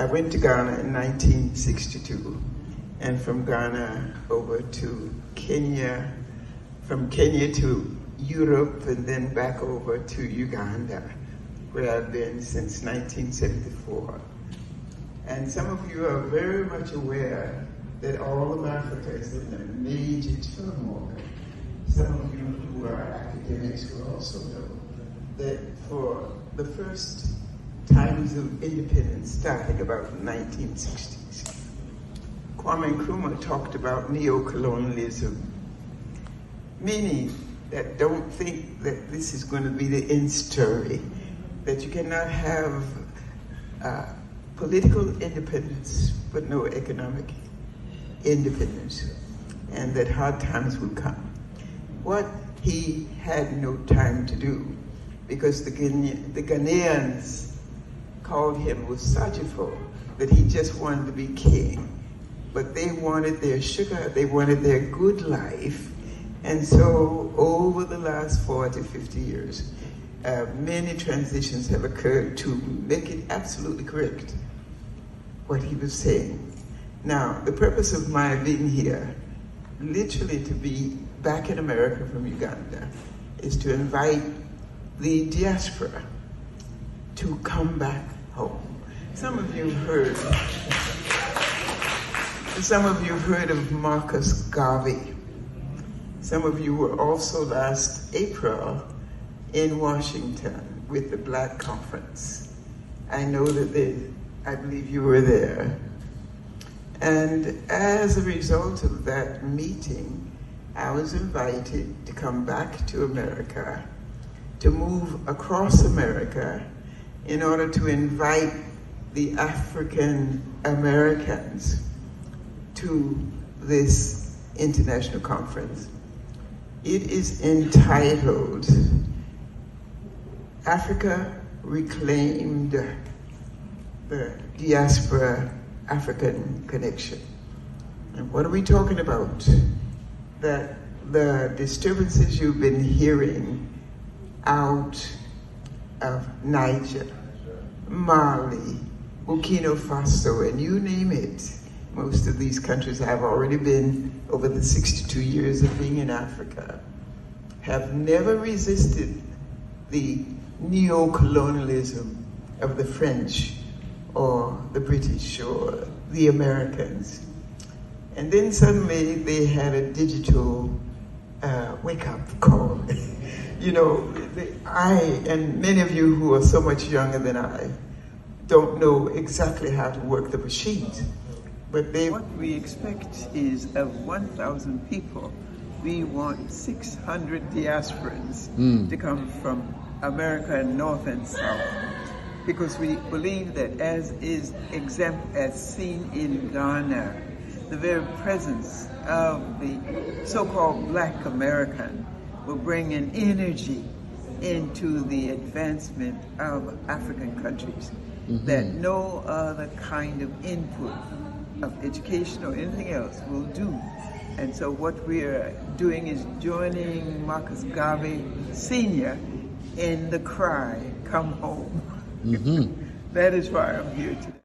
I went to Ghana in 1962, and from Ghana over to Kenya, from Kenya to Europe, and then back over to Uganda, where I've been since 1974. And some of you are very much aware that all of Africa is in a major turmoil. Some of you who are academics will also know that for the first times of independence, starting about the 1960s, Kwame Nkrumah talked about neo-colonialism, meaning that don't think that this is going to be the end story, that you cannot have political independence but no economic independence, and that hard times would come. What he had no time to do, because the Ghanaians called him Musajifo, that he just wanted to be king, but they wanted their sugar, they wanted their good life. And so over the last 40, 50 years, many transitions have occurred to make it absolutely correct what he was saying. Now, the purpose of my being here, literally to be back in America from Uganda, is to invite the diaspora to come back home. Some of you have heard of Marcus Garvey. Some of you were also last April in Washington with the Black Conference. I know that I believe you were there. And as a result of that meeting, I was invited to come back to America, to move across America in order to invite the African Americans to this international conference. It is entitled Africa Reclaimed, the Diaspora African Connection. And what are we talking about? That the disturbances you've been hearing out of Niger, Mali, Burkina Faso, and you name it. Most of these countries I've already been over the 62 years of being in Africa, have never resisted the neo-colonialism of the French or the British or the Americans. And then suddenly they had a digital wake-up call. You know, I, and many of you who are so much younger than I, don't know exactly how to work the machines. But what we expect is of 1,000 people, we want 600 diasporans to come from America, North and South. Because we believe that as seen in Ghana, the very presence of the so-called Black American will bring an energy into the advancement of African countries that no other kind of input of education or anything else will do. And so what we're doing is joining Marcus Garvey Sr. in the cry, come home. That is why I'm here today.